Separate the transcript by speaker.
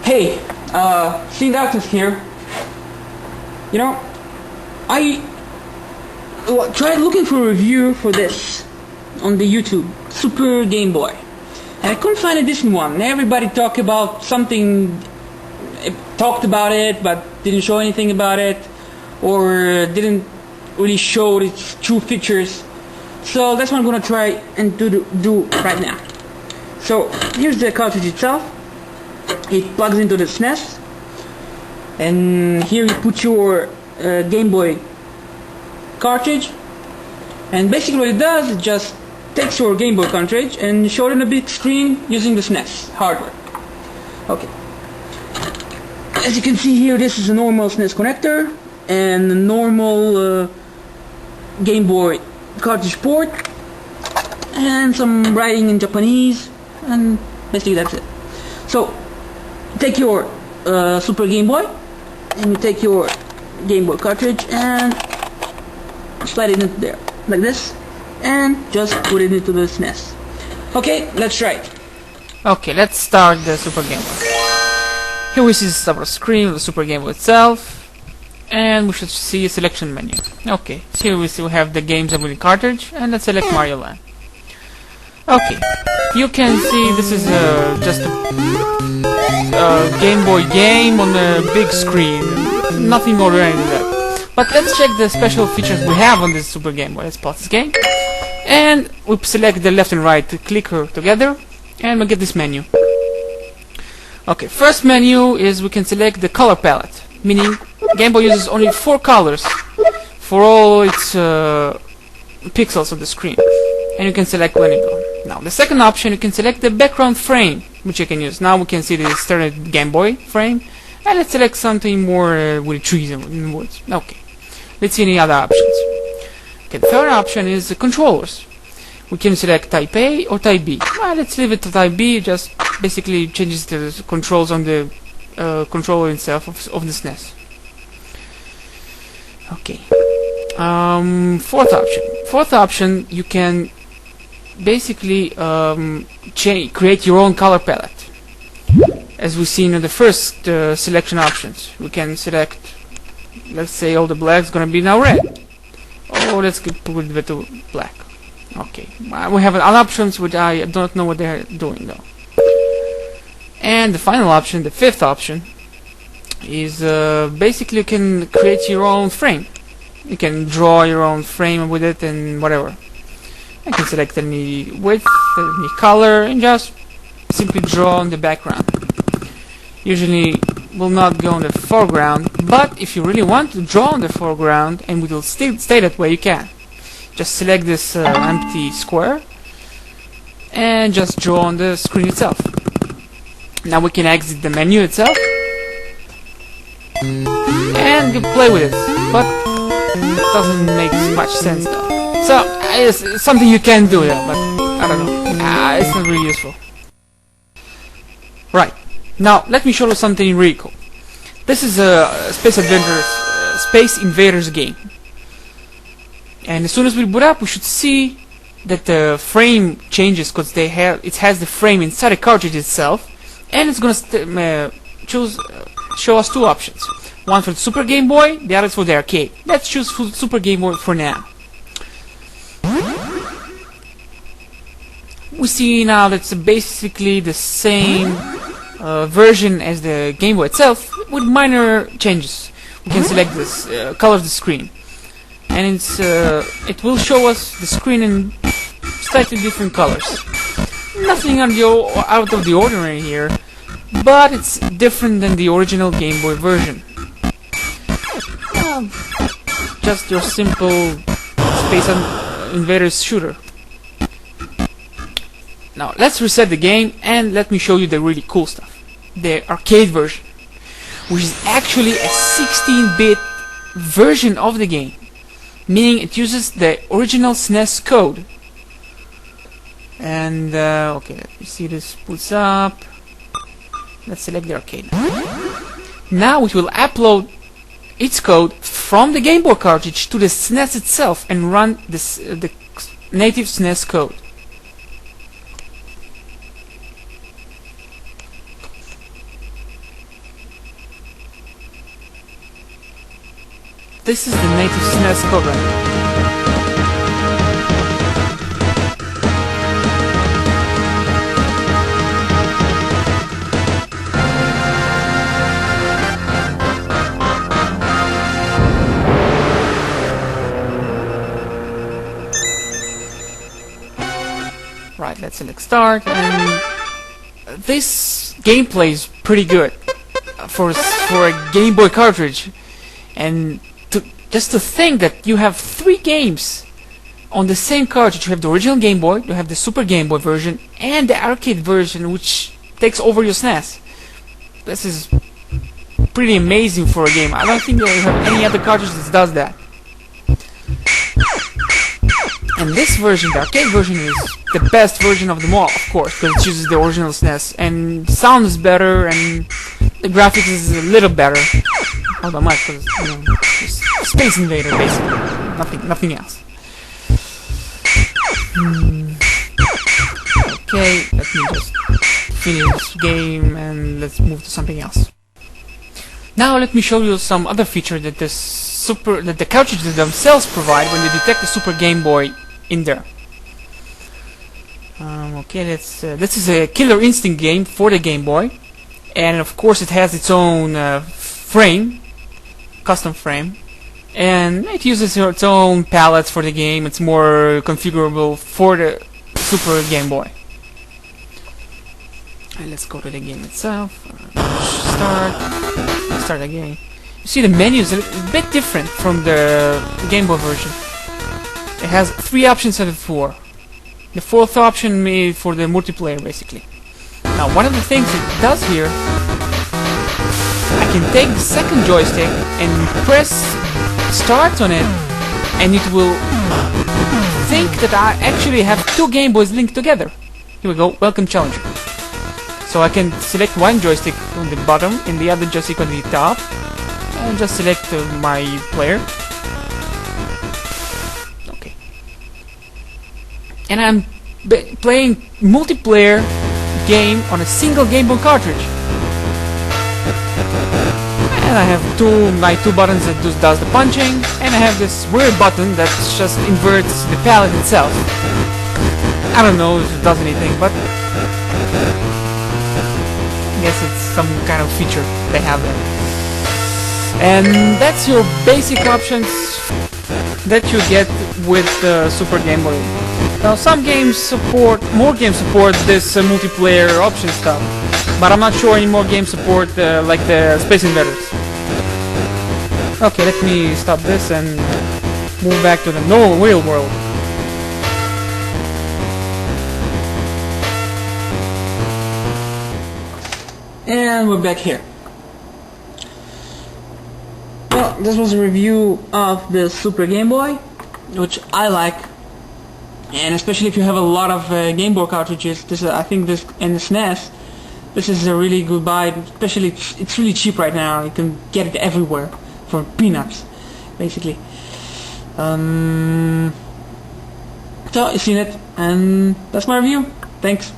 Speaker 1: Hey, Seeing Darkness here. You know, I tried looking for a review for this on the YouTube, Super Game Boy, and I couldn't find a decent one. Everybody talked about it, but didn't show anything about it, or didn't really show its true features. So that's what I'm gonna try and do right now. So here's the cartridge itself. It plugs into the SNES, and here you put your Game Boy cartridge, and basically what it does is just takes your Game Boy cartridge and shows it on a big screen using the SNES hardware. Okay. As you can see here, this is a normal SNES connector and a normal Game Boy cartridge port, and some writing in Japanese, and basically that's it. So take your Super Game Boy, and you take your Game Boy cartridge and slide it into there like this, and just put it into the SNES. Okay, let's try it.
Speaker 2: Okay, let's start the Super Game Boy. Here we see the start screen of the Super Game Boy itself, and we should see a selection menu. Okay, so here we have the games of the cartridge, and let's select Mario Land. Okay, you can see this is just a Game Boy game on a big screen, nothing more than that. But let's check the special features we have on this Super Game Boy. Let's pause this game, and we select the left and right clicker together, and we get this menu. Okay, first menu is we can select the color palette, meaning Game Boy uses only 4 colors for all its pixels of the screen, and you can select when it goes. Now, the second option, you can select the background frame, which you can use. Now we can see the standard Game Boy frame, and let's select something more with trees and woods. Okay, let's see any other options. Okay, the third option is the controllers. We can select Type A or Type B. Well, let's leave it to Type B, just basically changes the controls on the controller itself of the SNES. Okay. Fourth option, you can basically create your own color palette. As we've seen in the first selection options, we can select, let's say all the black's gonna be now red. Oh, let's put it to black. Okay, we have other options which I don't know what they're doing though. And the final option, the fifth option, is basically you can create your own frame. You can draw your own frame with it and whatever. You can select any width, any color, and just simply draw on the background. Usually will not go on the foreground, but if you really want to draw on the foreground and it will still stay that way, you can. Just select this empty square and just draw on the screen itself. Now we can exit the menu itself and you play with it, but it doesn't make much sense though. So it's something you can do, yeah, but I don't know. It's not really useful. Right, now let me show you something really cool. This is a Space Invaders game, and as soon as we boot up, we should see that the frame changes because it has the frame inside the cartridge itself, and it's gonna show us 2 options. One for the Super Game Boy, the other is for the arcade. Let's choose Super Game Boy for now. We see now that it's basically the same version as the Game Boy itself, with minor changes. We can select this color of the screen, and it will show us the screen in slightly different colors. Nothing out of the ordinary here, but it's different than the original Game Boy version. Just your simple Space Invaders shooter. Now let's reset the game and let me show you the really cool stuff. The arcade version, which is actually a 16-bit version of the game, meaning it uses the original SNES code. And okay, let me see this boots up. Let's select the arcade. Now it will upload its code from the Game Boy cartridge to the SNES itself and run the native SNES code. this is the native SNES program. Right, let's select start, and this gameplay is pretty good for a Game Boy cartridge. And just to think that you have 3 games on the same cartridge. You have the original Game Boy, you have the Super Game Boy version, and the arcade version, which takes over your SNES. This is pretty amazing for a game. I don't think you have any other cartridge that does that. And this version, the arcade version, is the best version of them all, of course, because it uses the original SNES, and sounds better, and the graphics is a little better. Not that much, because it's Space Invader, basically, nothing else. Okay, let me just finish this game, and let's move to something else. Now let me show you some other feature that the cartridges themselves provide when they detect the Super Game Boy in there. Okay, this is a Killer Instinct game for the Game Boy, and of course it has its own frame, custom frame, and it uses its own palettes for the game. It's more configurable for the Super Game Boy. And let's go to the game itself. Start again. You see the menu is a bit different from the Game Boy version. It has 3 options out of 4. The 4th option made for the multiplayer, basically. Now, one of the things it does here, I can take the second joystick and press start on it, and it will think that I actually have 2 Game Boys linked together. Here we go, welcome challenger. So I can select one joystick on the bottom and the other joystick on the top, and just select my player. Okay. And I'm playing multiplayer game on a single Game Boy cartridge. And I have my two buttons that does the punching, and I have this weird button that just inverts the palette itself. I don't know if it does anything, but I guess it's some kind of feature they have there. And that's your basic options that you get with the Super Game Boy. Now some games support, more games support this multiplayer option stuff, but I'm not sure any more games support like the Space Invaders. Okay, let me stop this and move back to the real world.
Speaker 1: And we're back here. Well, this was a review of the Super Game Boy, which I like, and especially if you have a lot of Game Boy cartridges. I think this and the SNES, this is a really good buy. Especially it's really cheap right now. You can get it everywhere for peanuts, basically. So you've seen it, and that's my review. Thanks.